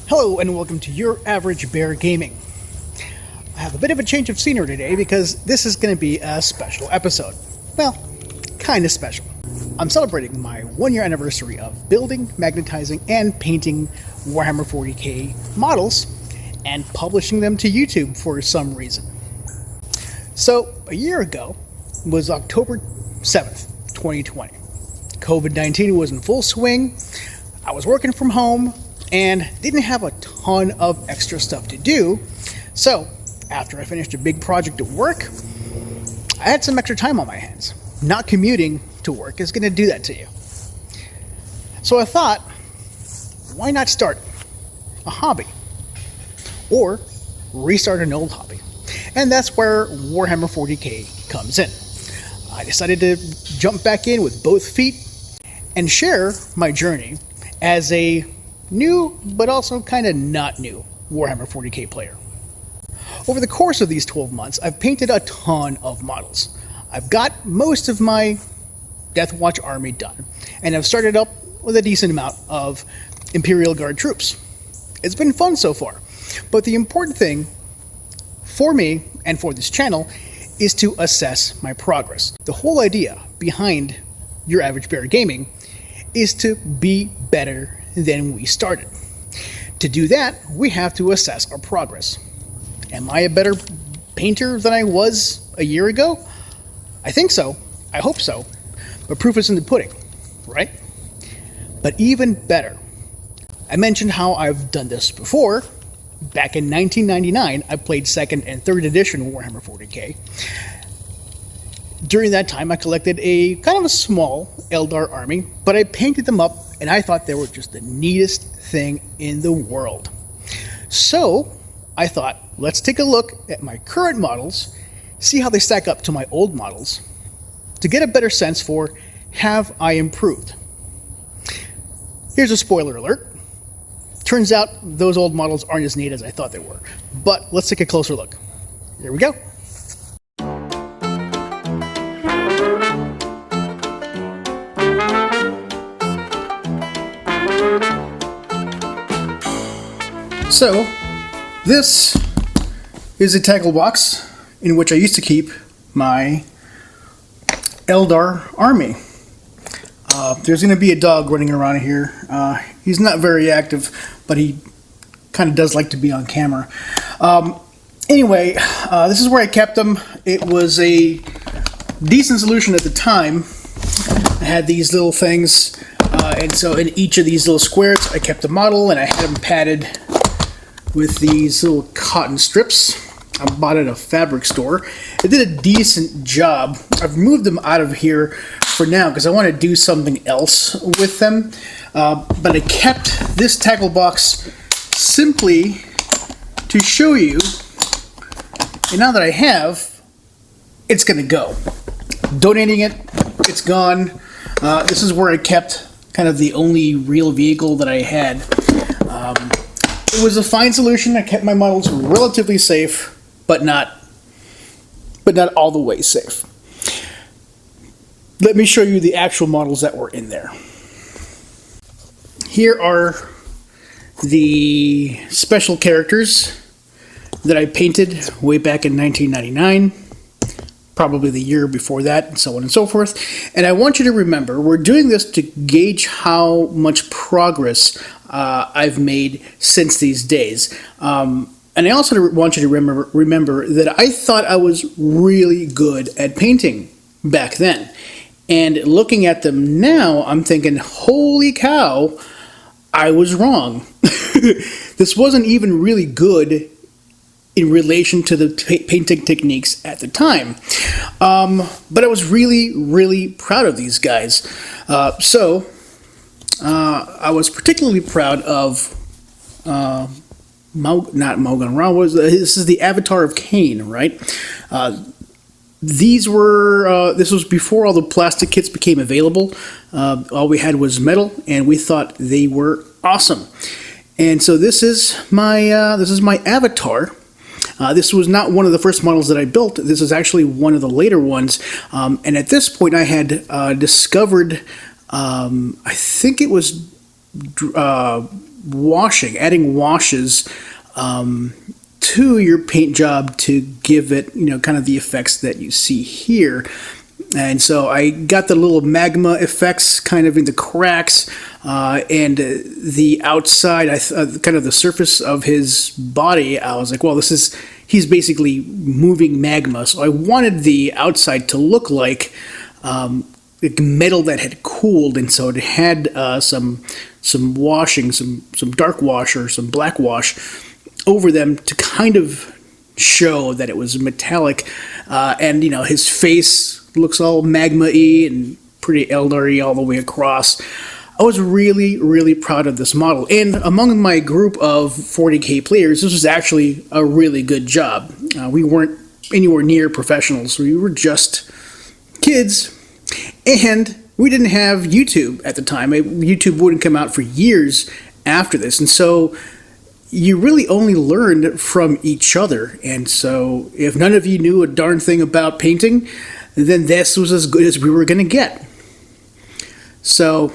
Hello and welcome to Your Average Bear Gaming. I have a bit of a change of scenery today because this is going to be a special episode. Well, kind of special. I'm celebrating my 1-year anniversary of building, magnetizing, and painting Warhammer 40k models and publishing them to YouTube for some reason. So, a year ago was October 7th, 2020. COVID-19 was in full swing. I was working from home and didn't have a ton of extra stuff to do. So, after I finished a big project at work, I had some extra time on my hands. Not commuting to work is going to do that to you. So I thought, why not start a hobby? Or restart an old hobby? And that's where Warhammer 40k comes in. I decided to jump back in with both feet and share my journey as a new, but also kind of not new, Warhammer 40k player. Over the course of these 12 months, I've painted a ton of models. I've got most of my Deathwatch army done, and I've started up with a decent amount of Imperial Guard troops. It's been fun so far, but the important thing for me and for this channel is to assess my progress. The whole idea behind Your Average Bear Gaming is to be better than we started. To do that, we have to assess our progress. Am I a better painter than I was a year ago? I think so. I hope so. But proof is in the pudding, right? But even better, I mentioned how I've done this before. Back in 1999, I played 2nd and 3rd edition Warhammer 40k. During that time, I collected a kind of a small Eldar army, but I painted them up, and I thought they were just the neatest thing in the world. So, I thought, let's take a look at my current models, see how they stack up to my old models, to get a better sense for, have I improved? Here's a spoiler alert. Turns out those old models aren't as neat as I thought they were. But let's take a closer look. Here we go. So, this is a tackle box in which I used to keep my Eldar army. There's going to be a dog running around here. He's not very active, but he kind of does like to be on camera. Anyway, this is where I kept them. It was a decent solution at the time. I had these little things, and so in each of these little squares, I kept a model, and I had them padded with these little cotton strips. I bought at a fabric store. It did a decent job. I've moved them out of here for now because I want to do something else with them. But I kept this tackle box simply to show you. And now that I have, it's going to go. Donating it, it's gone. This is where I kept kind of the only real vehicle that I had. It was a fine solution. I kept my models relatively safe, but not all the way safe. Let me show you the actual models that were in there. Here are the special characters that I painted way back in 1999, probably the year before that, and so on and so forth. And I want you to remember, we're doing this to gauge how much progress I've made since these days. And I also want you to remember that I thought I was really good at painting back then. And looking at them now, I'm thinking, holy cow, I was wrong. This wasn't even really good in relation to the painting techniques at the time. But I was really, really proud of these guys. I was particularly proud of this is the Avatar of Kane, right? This was before all the plastic kits became available. All we had was metal, and we thought they were awesome. And so this is my Avatar. This was not one of the first models that I built. This is actually one of the later ones. And at this point, I had discovered, I think it was adding washes to your paint job to give it, kind of the effects that you see here. And so I got the little magma effects kind of in the cracks and the outside, kind of the surface of his body. I was like, well, he's basically moving magma. So I wanted the outside to look like metal that had cooled, and so it had some washing, some dark wash or some black wash over them to kind of show that it was metallic. And his face looks all magma-y and pretty Eldar-y all the way across. I was really, really proud of this model. And among my group of 40k players, this was actually a really good job. We weren't anywhere near professionals. We were just kids. And we didn't have YouTube at the time. YouTube wouldn't come out for years after this. And so you really only learned from each other. And so if none of you knew a darn thing about painting, then this was as good as we were going to get. So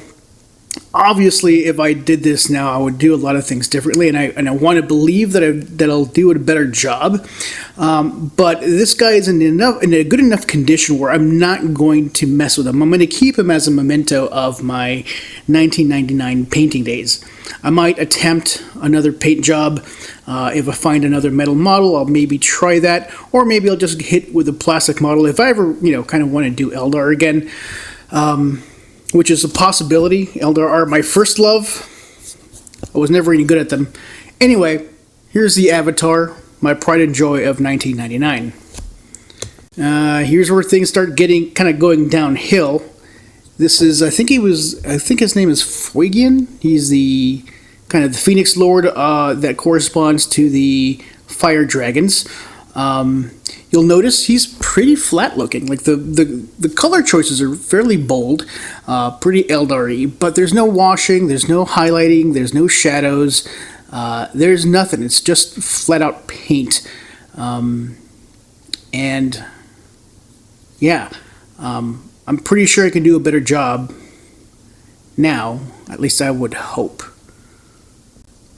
obviously, if I did this now, I would do a lot of things differently, and I want to believe that I'll do a better job. But this guy is in a good enough condition where I'm not going to mess with him. I'm going to keep him as a memento of my 1999 painting days. I might attempt another paint job. If I find another metal model, I'll maybe try that, or maybe I'll just hit with a plastic model if I ever, kind of want to do Eldar again. Which is a possibility. Eldar are my first love. I was never any good at them. Anyway, here's the Avatar, my pride and joy of 1999. Here's where things start going downhill. This is, I think his name is Fuegian. He's the kind of the Phoenix Lord that corresponds to the Fire Dragons. You'll notice he's pretty flat looking. Like the color choices are fairly bold, pretty Eldar-y, but there's no washing, there's no highlighting, there's no shadows, there's nothing. It's just flat out paint. And yeah, I'm pretty sure I can do a better job now. At least I would hope.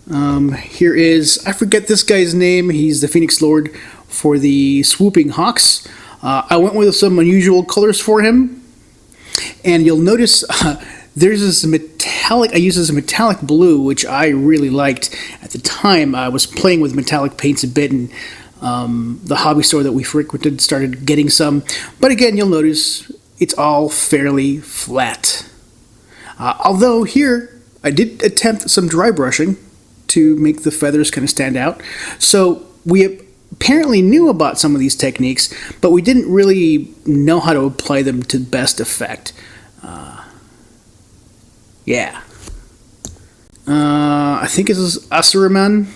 Here is, I forget this guy's name. He's the Phoenix Lord for the Swooping Hawks. I went with some unusual colors for him. And you'll notice there's this metallic, I used this metallic blue, which I really liked at the time. I was playing with metallic paints a bit, and the hobby store that we frequented started getting some. But again, you'll notice it's all fairly flat. Although here, I did attempt some dry brushing to make the feathers kind of stand out. So we apparently knew about some of these techniques, but we didn't really know how to apply them to best effect. I think this is Asuraman.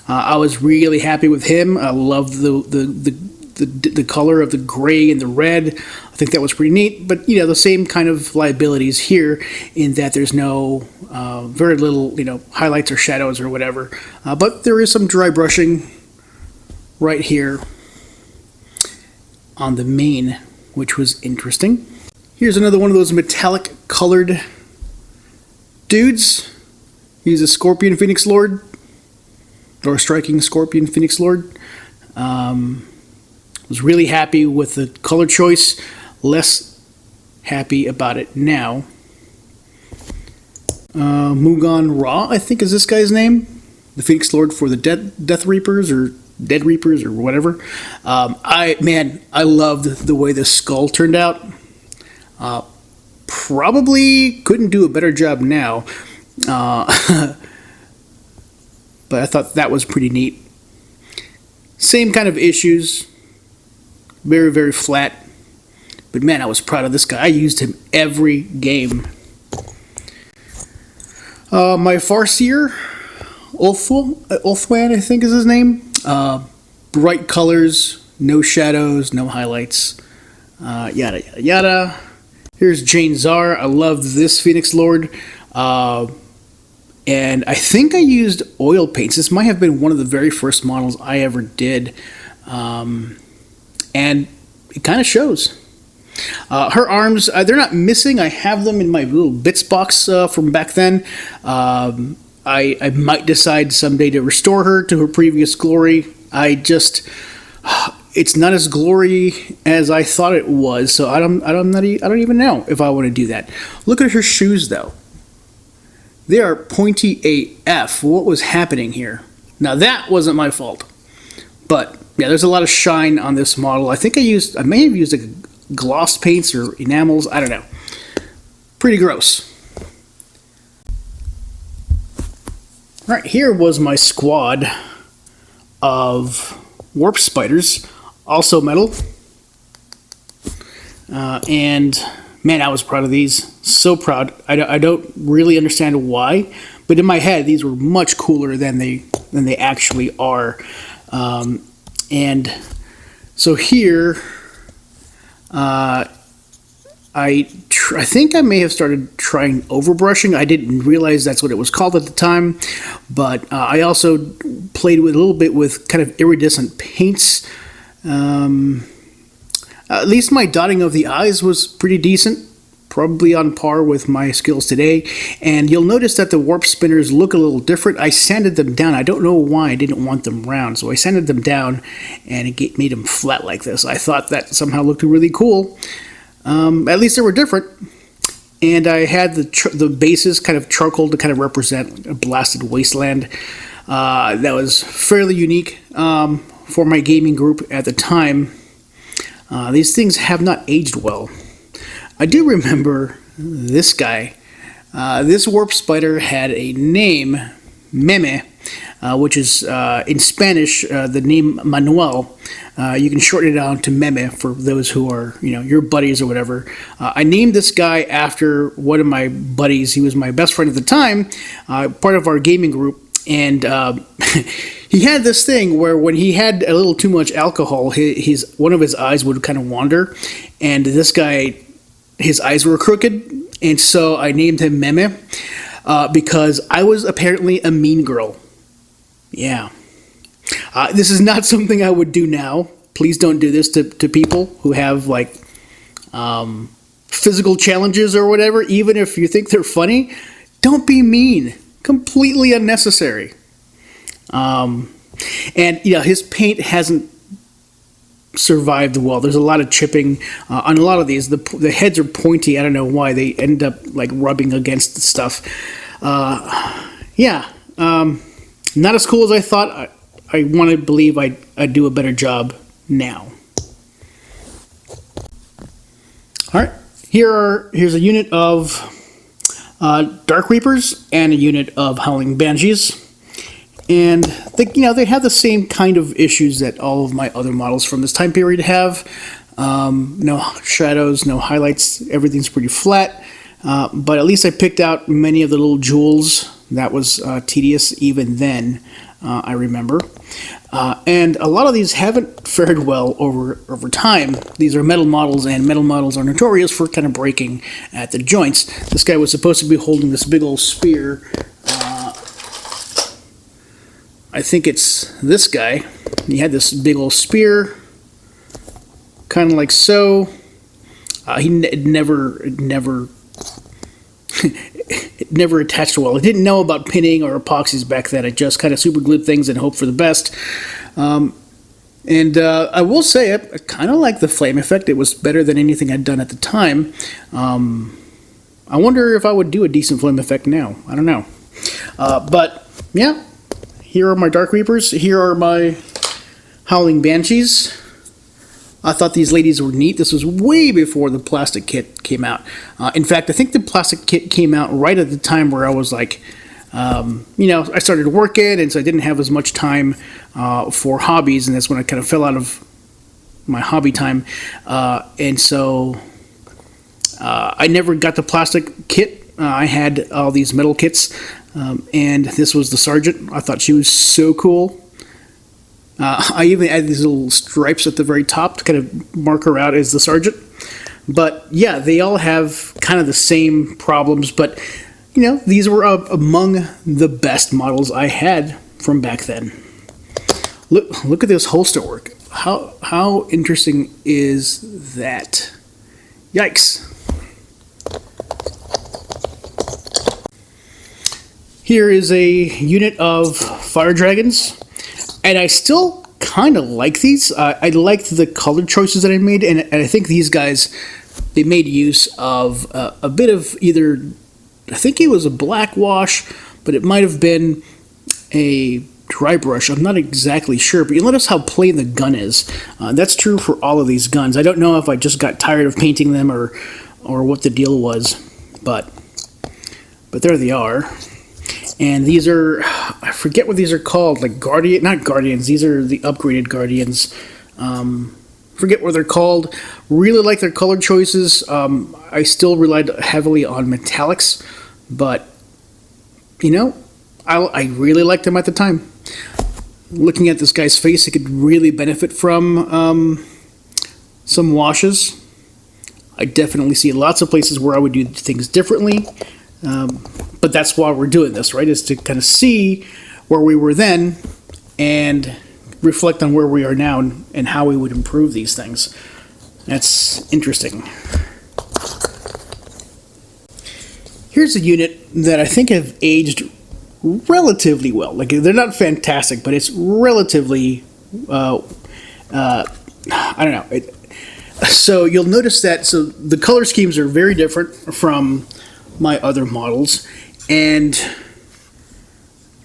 I was really happy with him. I loved the color of the gray and the red. I think that was pretty neat. But the same kind of liabilities here in that there's no very little highlights or shadows or whatever. But there is some dry brushing right here on the mane, which was interesting. Here's another one of those metallic colored dudes. He's a Scorpion Phoenix Lord, or a striking Scorpion Phoenix Lord. Was really happy with the color choice, less happy about it now. Mugan Ra, I think is this guy's name. The Phoenix Lord for the Death Reapers, or Dead Reapers, or whatever. I loved the way the skull turned out. Probably couldn't do a better job now. But I thought that was pretty neat. Same kind of issues. Very, very flat. But man, I was proud of this guy. I used him every game. My Farseer, Ulthwan, I think is his name. Bright colors, no shadows, no highlights. Yada, yada, yada. Here's Jane Zar. I loved this Phoenix Lord. And I think I used oil paints. This might have been one of the very first models I ever did. And it kind of shows. Her arms, they're not missing. I have them in my little bits box from back then. I might decide someday to restore her to her previous glory. It's not as glory as I thought it was, so I don't even know if I want to do that. Look at her shoes, though. They are pointy AF. What was happening here? Now that wasn't my fault, but yeah, there's a lot of shine on this model. I think I may have used like gloss paints or enamels. I don't know. Pretty gross. All right, here was my squad of warp spiders, also metal. And man, I was proud of these. So proud. I don't really understand why, but in my head, these were much cooler than they actually are. And so here, I think I may have started trying overbrushing. I didn't realize that's what it was called at the time, but I also played with a little bit with kind of iridescent paints. At least my dotting of the eyes was pretty decent, probably on par with my skills today. And you'll notice that the warp spinners look a little different. I sanded them down. I don't know why I didn't want them round, so I sanded them down and it made them flat like this. I thought that somehow looked really cool. At least they were different. And I had the bases kind of charcoal to kind of represent a blasted wasteland. That was fairly unique for my gaming group at the time. These things have not aged well. I do remember this guy. This warp spider had a name, Meme, which is in Spanish the name Manuel. You can shorten it down to Meme for those who are, your buddies or whatever. I named this guy after one of my buddies. He was my best friend at the time, part of our gaming group. And he had this thing where when he had a little too much alcohol, one of his eyes would kind of wander. And this guy, his eyes were crooked. And so I named him Meme because I was apparently a mean girl. Yeah. This is not something I would do now. Please don't do this to people who have like physical challenges or whatever. Even if you think they're funny, don't be mean. Completely unnecessary. And his paint hasn't survived well. There's a lot of chipping on a lot of these. The heads are pointy. I don't know why. They end up like rubbing against the stuff. Not as cool as I thought. I want to believe I'd do a better job now. All right, here's a unit of Dark Reapers and a unit of Howling Banshees, and they have the same kind of issues that all of my other models from this time period have. No shadows, no highlights. Everything's pretty flat. But at least I picked out many of the little jewels. That was tedious even then. I remember. And a lot of these haven't fared well over time. These are metal models, and metal models are notorious for kind of breaking at the joints. This guy was supposed to be holding this big old spear. I think it's this guy. He had this big old spear, kind of like so. He never it never attached well. I didn't know about pinning or epoxies back then. I just kind of super glued things and hoped for the best. I will say I kind of like the flame effect. It was better than anything I'd done at the time. I wonder if I would do a decent flame effect now. I don't know. But yeah, here are my Dark Reapers. Here are my Howling Banshees. I thought these ladies were neat. This was way before the plastic kit came out. In fact, I think the plastic kit came out right at the time where I was like, I started working, and so I didn't have as much time for hobbies, and that's when I kind of fell out of my hobby time. And so I never got the plastic kit. I had all these metal kits, and this was the Sergeant. I thought she was so cool. I even added these little stripes at the very top to kind of mark her out as the Sergeant. But yeah, they all have kind of the same problems. But, these were among the best models I had from back then. Look at this holster work. How interesting is that? Yikes. Here is a unit of fire dragons, and I still kind of like these. I liked the color choices that I made, and I think these guys, they made use of a bit of either, I think it was a black wash, but it might have been a dry brush. I'm not exactly sure, but you notice how plain the gun is. That's true for all of these guns. I don't know if I just got tired of painting them or what the deal was, but there they are. And these are, I forget what these are called, like not Guardians, these are the upgraded Guardians. Forget what they're called. Really like their color choices. I still relied heavily on metallics, but, you know, I really liked them at the time. Looking at this guy's face, he could really benefit from some washes. I definitely see lots of places where I would do things differently. But that's why we're doing this, right? Is to kind of see where we were then and reflect on where we are now and how we would improve these things. That's interesting. Here's a unit that I think have aged relatively well. Like, they're not fantastic, but it's relatively, I don't know. So you'll notice that, so the color schemes are very different from my other models, and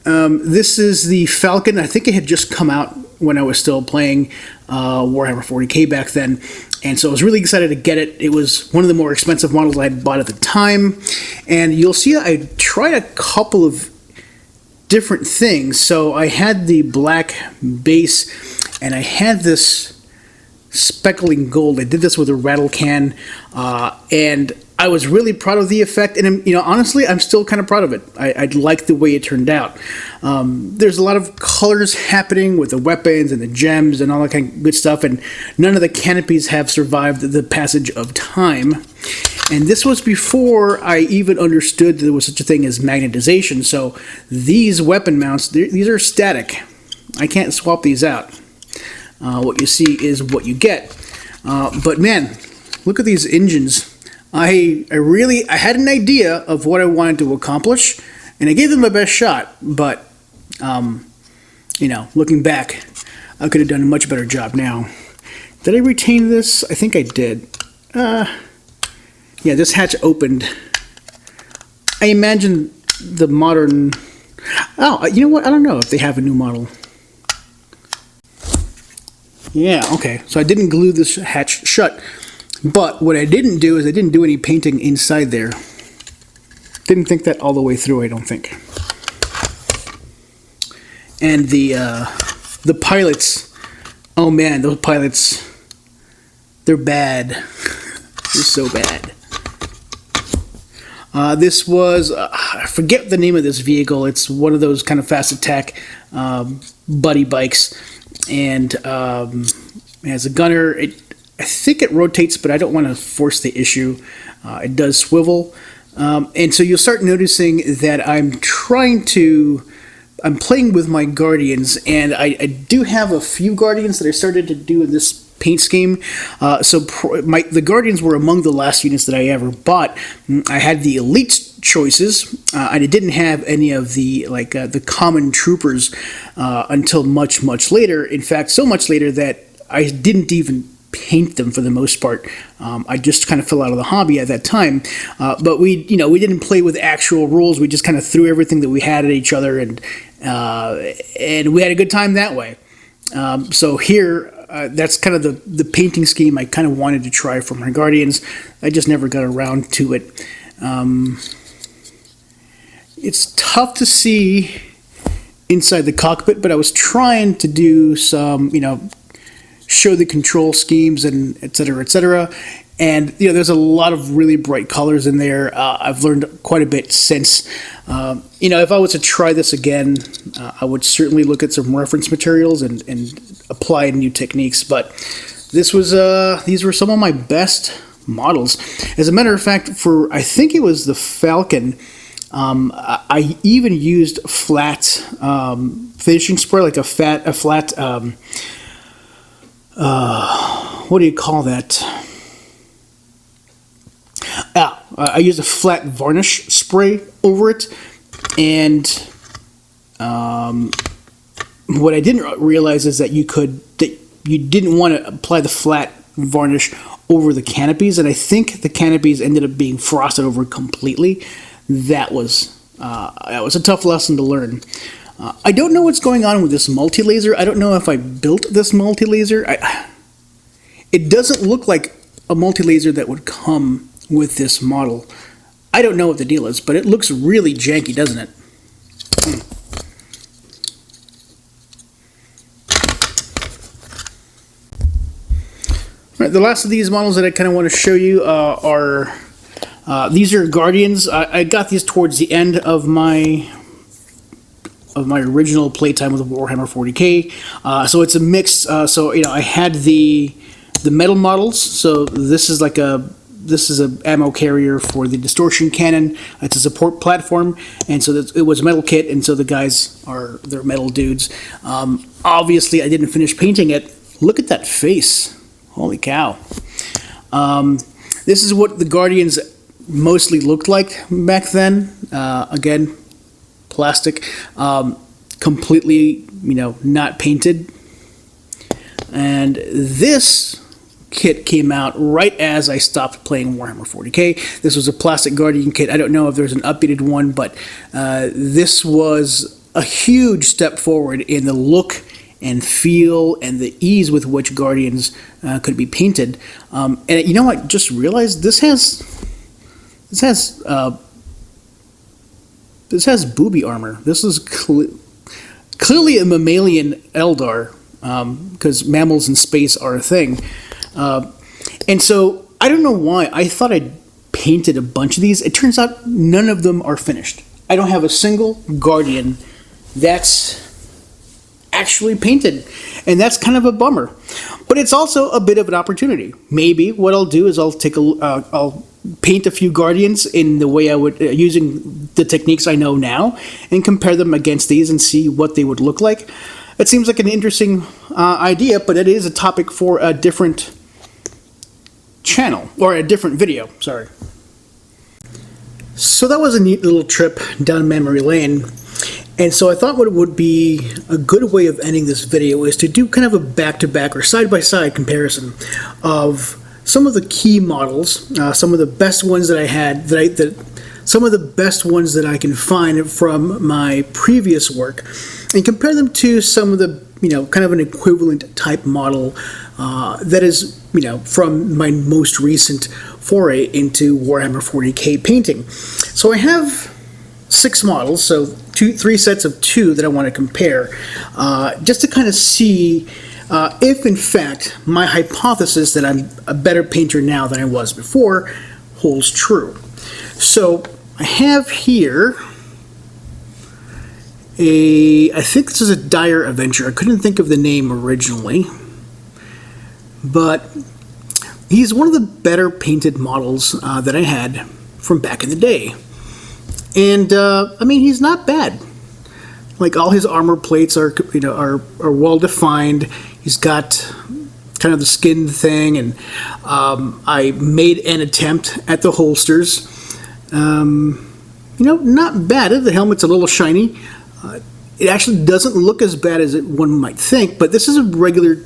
this is the Falcon. I think it had just come out when I was still playing Warhammer 40k back then, and so I was really excited to get it. It was one of the more expensive models I had bought at the time, and you'll see I tried a couple of different things. So I had the black base, and I had this speckling gold. I did this with a rattle can, and I was really proud of the effect, and honestly, I'm still kind of proud of it. I like the way it turned out. There's a lot of colors happening with the weapons and the gems and all that kind of good stuff, and none of the canopies have survived the passage of time. And this was before I even understood that there was such a thing as magnetization. So these weapon mounts, these are static. I can't swap these out. What you see is what you get. But man, look at these engines. I had an idea of what I wanted to accomplish, and I gave them my best shot, but, looking back, I could have done a much better job now. Did I retain this? I think I did. Yeah, this hatch opened. I imagine the modern... Oh, you know what? I don't know if they have a new model. Yeah, okay. So I didn't glue this hatch shut. But what I didn't do is I didn't do any painting inside there. Didn't think that all the way through, I don't think. And the pilots, oh man, those pilots, they're bad. They're so bad. This was, I forget the name of this vehicle. It's one of those kind of fast attack buddy bikes. And as a gunner, I think it rotates, but I don't want to force the issue. It does swivel. And so you'll start noticing that I'm playing with my Guardians, and I do have a few Guardians that I started to do in this paint scheme. The Guardians were among the last units that I ever bought. I had the Elite choices, and I didn't have any of the the common troopers until much, much later. In fact, so much later that I didn't even paint them for the most part. I just kind of fell out of the hobby at that time. But we didn't play with actual rules. We just kind of threw everything that we had at each other, and we had a good time that way. So here, that's kind of the painting scheme I kind of wanted to try for my Guardians. I just never got around to it. It's tough to see inside the cockpit, but I was trying to do some, show the control schemes and et cetera, and there's a lot of really bright colors in there. I've learned quite a bit since. If I was to try this again, I would certainly look at some reference materials and apply new techniques. But these were some of my best models. As a matter of fact, I think it was the Falcon. I even used flat finishing spray, like a flat. What do you call that? I used a flat varnish spray over it, and what I didn't realize is that you didn't want to apply the flat varnish over the canopies, and I think the canopies ended up being frosted over completely. That was a tough lesson to learn. I don't know what's going on with this multi-laser. I don't know if I built this multi-laser. It doesn't look like a multi-laser that would come with this model. I don't know what the deal is, but it looks really janky, doesn't it? All right, the last of these models that I kind of want to show you are these are Guardians. I got these towards the end of my original playtime with Warhammer 40K. So it's a mix. So I had the metal models. So this is a ammo carrier for the distortion cannon. It's a support platform, and so it was a metal kit, and so the guys they're metal dudes. Obviously, I didn't finish painting it. Look at that face! Holy cow! This is what the Guardians mostly looked like back then. Again, plastic, completely, not painted. And this kit came out right as I stopped playing Warhammer 40K. This was a plastic Guardian kit. I don't know if there's an updated one, but this was a huge step forward in the look and feel and the ease with which Guardians could be painted. And you know what? Just realized this has booby armor. This is clearly a mammalian Eldar, because mammals in space are a thing. And so I don't know why. I thought I'd painted a bunch of these. It turns out none of them are finished. I don't have a single Guardian that's actually painted, and that's kind of a bummer. But it's also a bit of an opportunity. Maybe what I'll do is I'll paint a few Guardians in the way I would, using the techniques I know now, and compare them against these and see what they would look like. It seems like an interesting idea, but it is a topic for a different channel, or a different video, sorry. So that was a neat little trip down memory lane. And so I thought what would be a good way of ending this video is to do kind of a back-to-back or side-by-side comparison of some of the key models, some of the best ones that I had, some of the best ones that I can find from my previous work, and compare them to some of the, kind of an equivalent type model that is, from my most recent foray into Warhammer 40K painting. So I have 6 models, so 3 sets of 2 that I want to compare, just to kind of see if, in fact, my hypothesis that I'm a better painter now than I was before holds true. So I have here I think this is a Dire Avenger. I couldn't think of the name originally, but he's one of the better painted models that I had from back in the day. And I mean, he's not bad. Like, all his armor plates are well defined. He's got kind of the skin thing, and I made an attempt at the holsters. Not bad. The helmet's a little shiny. It actually doesn't look as bad as one might think, but this is a regular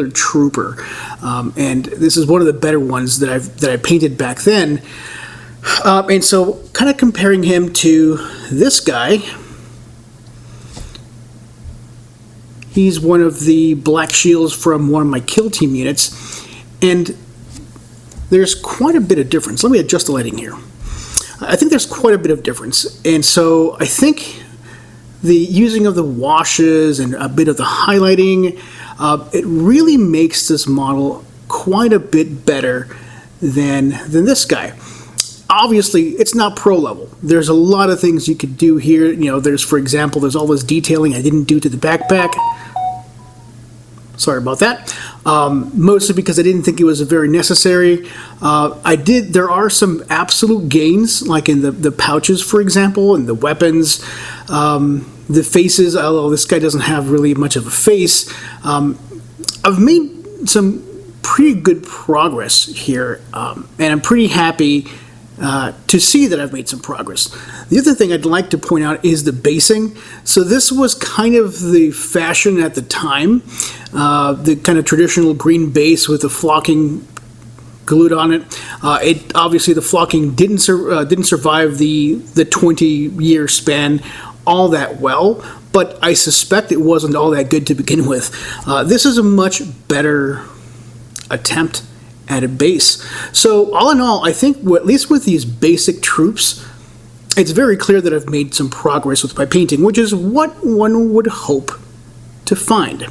trooper, and this is one of the better ones that I painted back then. And so, kind of comparing him to this guy, he's one of the Black Shields from one of my kill team units, and there's quite a bit of difference. Let me adjust the lighting here. I think there's quite a bit of difference, and so I think the using of the washes and a bit of the highlighting, it really makes this model quite a bit better than this guy. Obviously, it's not pro level. There's a lot of things you could do here. For example, there's all this detailing I didn't do to the backpack. Sorry about that. Mostly because I didn't think it was very necessary. There are some absolute gains, like in the pouches, for example, and the weapons, the faces, although this guy doesn't have really much of a face. I've made some pretty good progress here, and I'm pretty happy to see that I've made some progress. The other thing I'd like to point out is the basing. So this was kind of the fashion at the time, the kind of traditional green base with the flocking glued on it. It obviously, the flocking didn't survive the 20-year span all that well, but I suspect it wasn't all that good to begin with. This is a much better attempt at a base. So all in all, I think at least with these basic troops, it's very clear that I've made some progress with my painting, which is what one would hope to find.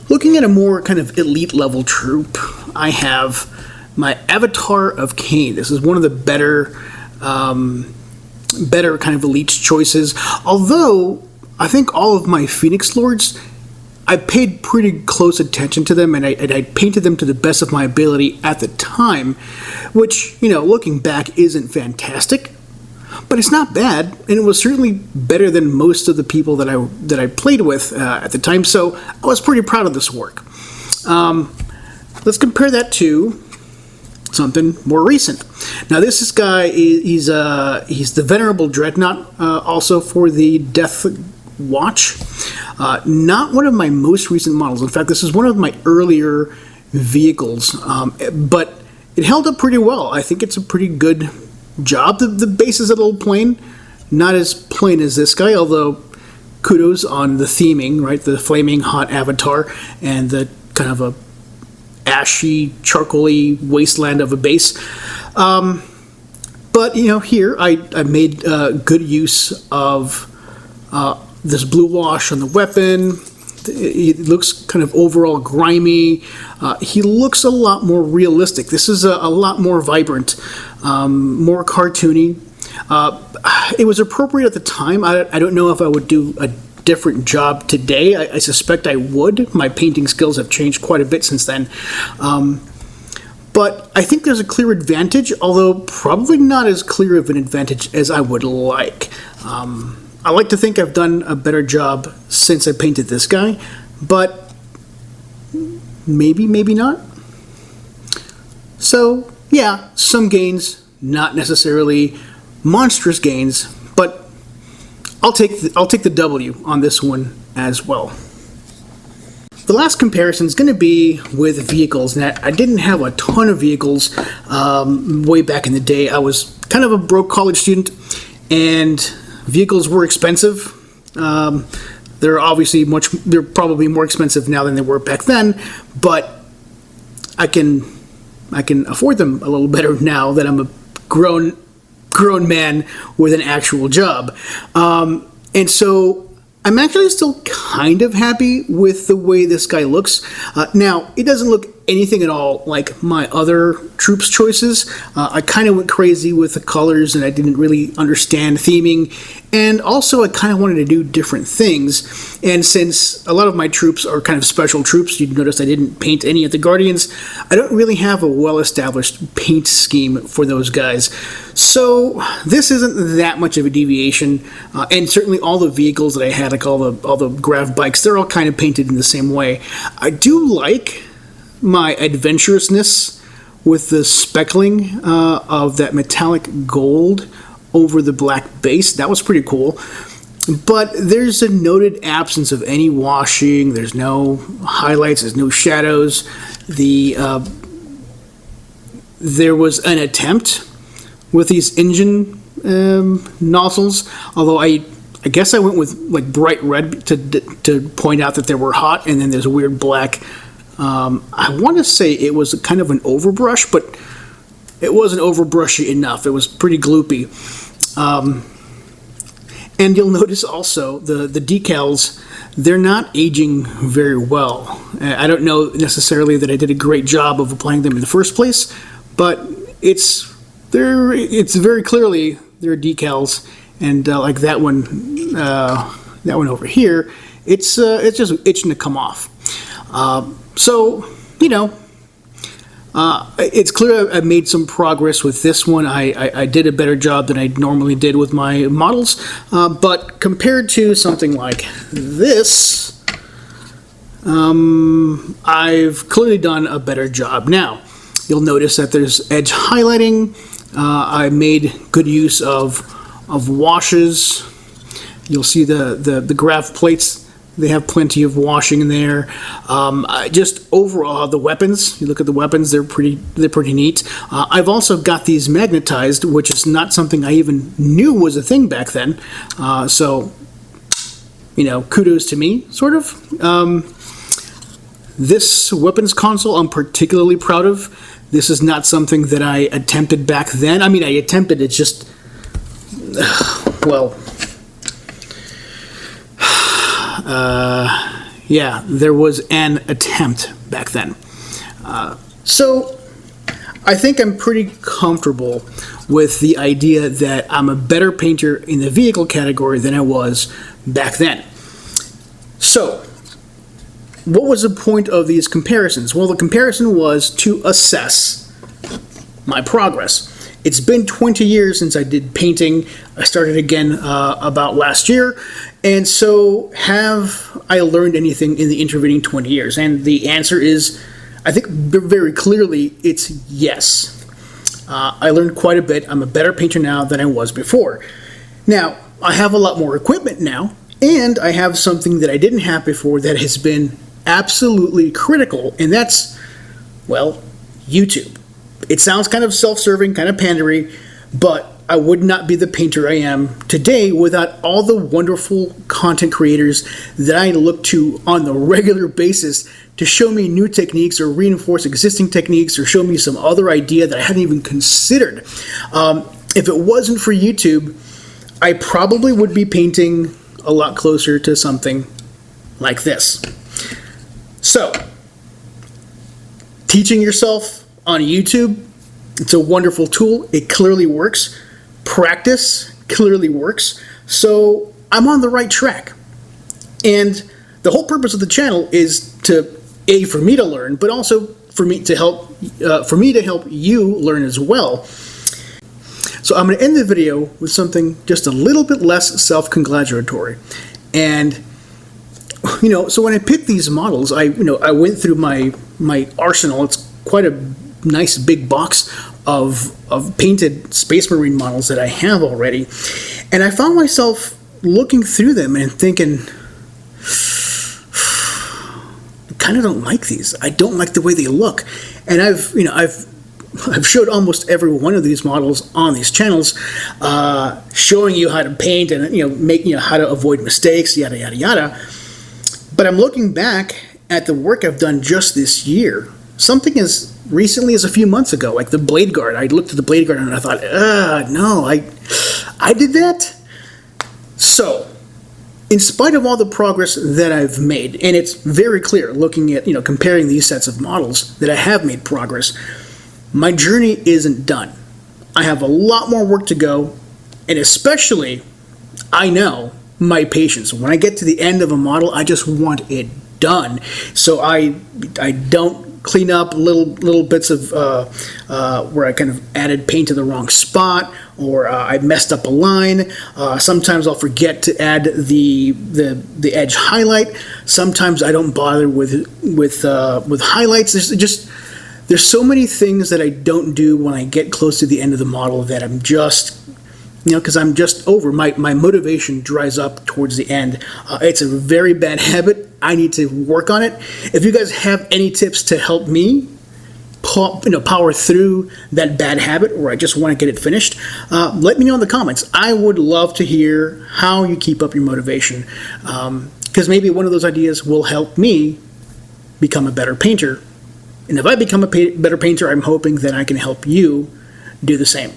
Looking at a more kind of elite level troop, I have my Avatar of Kane. This is one of the better kind of elite choices, although I think all of my Phoenix Lords, I paid pretty close attention to them, and I painted them to the best of my ability at the time, which, you know, looking back isn't fantastic, but it's not bad, and it was certainly better than most of the people that I played with at the time, so I was pretty proud of this work. Let's compare that to something more recent. Now this guy, he's the Venerable Dreadnought, also for the Deathwatch. Not one of my most recent models. In fact, this is one of my earlier vehicles, but it held up pretty well. I think it's a pretty good job. The base is a little plain, not as plain as this guy, although kudos on the theming, right? The flaming hot avatar and the kind of a ashy, charcoaly wasteland of a base. But, you know, here I made good use of this blue wash on the weapon. It looks kind of overall grimy. He looks a lot more realistic. This is a lot more vibrant, more cartoony. It was appropriate at the time. I don't know if I would do a different job today. I suspect I would. My painting skills have changed quite a bit since then. But I think there's a clear advantage, although probably not as clear of an advantage as I would like. I like to think I've done a better job since I painted this guy, but maybe not. So yeah, some gains, not necessarily monstrous gains, but I'll take the W on this one as well. The last comparison is going to be with vehicles. Now, I didn't have a ton of vehicles way back in the day. I was kind of a broke college student, and vehicles were expensive. They're probably more expensive now than they were back then, but I can afford them a little better now that I'm a grown man with an actual job. And so I'm actually still kind of happy with the way this guy looks. Now, it doesn't look anything at all like my other troops choices. I kind of went crazy with the colors, and I didn't really understand theming. And also, I kind of wanted to do different things. And since a lot of my troops are kind of special troops, you notice I didn't paint any of the Guardians. I don't really have a well-established paint scheme for those guys. So this isn't that much of a deviation. And certainly all the vehicles that I had, like all the grav bikes, they're all kind of painted in the same way. I do like my adventurousness with the speckling of that metallic gold over the black base. That was pretty cool. But there's a noted absence of any washing. There's no highlights. There's no shadows. There was an attempt with these engine nozzles, although I guess I went with like bright red to point out that they were hot, and then there's a weird black. I want to say it was kind of an overbrush, but it wasn't overbrushy enough. It was pretty gloopy. And you'll notice also the decals, they're not aging very well. I don't know necessarily that I did a great job of applying them in the first place, but it's very clearly they're decals, and like that one over here, it's just itching to come off. So, you know, it's clear I made some progress with this one. I did a better job than I normally did with my models, but compared to something like this, I've clearly done a better job. Now, you'll notice that there's edge highlighting. I made good use of washes. You'll see the graph plates. They have plenty of washing in there. Just overall, the weapons. You look at the weapons; they're pretty neat. I've also got these magnetized, which is not something I even knew was a thing back then. So, kudos to me, sort of. This weapons console, I'm particularly proud of. This is not something that I attempted back then. I mean, I attempted. It's just, well. Yeah, there was an attempt back then. So I think I'm pretty comfortable with the idea that I'm a better painter in the vehicle category than I was back then. So, what was the point of these comparisons? Well, the comparison was to assess my progress. It's been 20 years since I did painting. I started again about last year. And so, have I learned anything in the intervening 20 years? And the answer is, I think very clearly, it's yes. I learned quite a bit. I'm a better painter now than I was before. Now, I have a lot more equipment now, and I have something that I didn't have before that has been absolutely critical, and that's, well, YouTube. It sounds kind of self-serving, kind of pandery, but I would not be the painter I am today without all the wonderful content creators that I look to on the regular basis to show me new techniques or reinforce existing techniques or show me some other idea that I hadn't even considered. If it wasn't for YouTube, I probably would be painting a lot closer to something like this. So, teaching yourself on YouTube, it's a wonderful tool. It clearly works. Practice clearly works. So, I'm on the right track. And the whole purpose of the channel is to, for me to learn, but also for me to help you learn as well. So I'm going to end the video with something just a little bit less self-congratulatory. And so when I picked these models, I went through my arsenal. It's quite a nice big box of painted Space Marine models that I have already. And I found myself looking through them and thinking, I kind of don't like these. I don't like the way they look. And I've showed almost every one of these models on these channels, showing you how to paint and how to avoid mistakes, yada yada yada. But I'm looking back at the work I've done just this year. Something as recently as a few months ago, like the Blade Guard. I looked at the Blade Guard and I thought, no, I did that. So, in spite of all the progress that I've made, and it's very clear looking at comparing these sets of models that I have made progress. My journey isn't done. I have a lot more work to go, and especially, I know, my patience. When I get to the end of a model, I just want it done. So I don't clean up little bits of where I kind of added paint to the wrong spot, or I messed up a line. Sometimes I'll forget to add the edge highlight. Sometimes I don't bother with highlights. There's so many things that I don't do when I get close to the end of the model that I'm just, because I'm just over. My motivation dries up towards the end. It's a very bad habit. I need to work on it. If you guys have any tips to help me power through that bad habit, or I just want to get it finished, let me know in the comments. I would love to hear how you keep up your motivation, because maybe one of those ideas will help me become a better painter. And if I become a better painter, I'm hoping that I can help you do the same.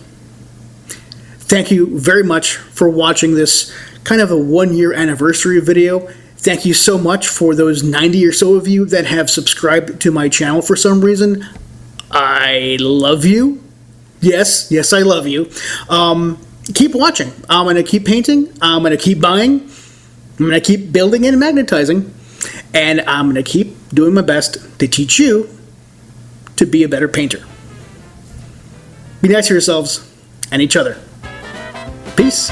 Thank you very much for watching this kind of a 1-year anniversary video. Thank you so much for those 90 or so of you that have subscribed to my channel for some reason. I love you. Yes, I love you. Keep watching. I'm going to keep painting. I'm going to keep buying. I'm going to keep building and magnetizing. And I'm going to keep doing my best to teach you to be a better painter. Be nice to yourselves and each other. Peace.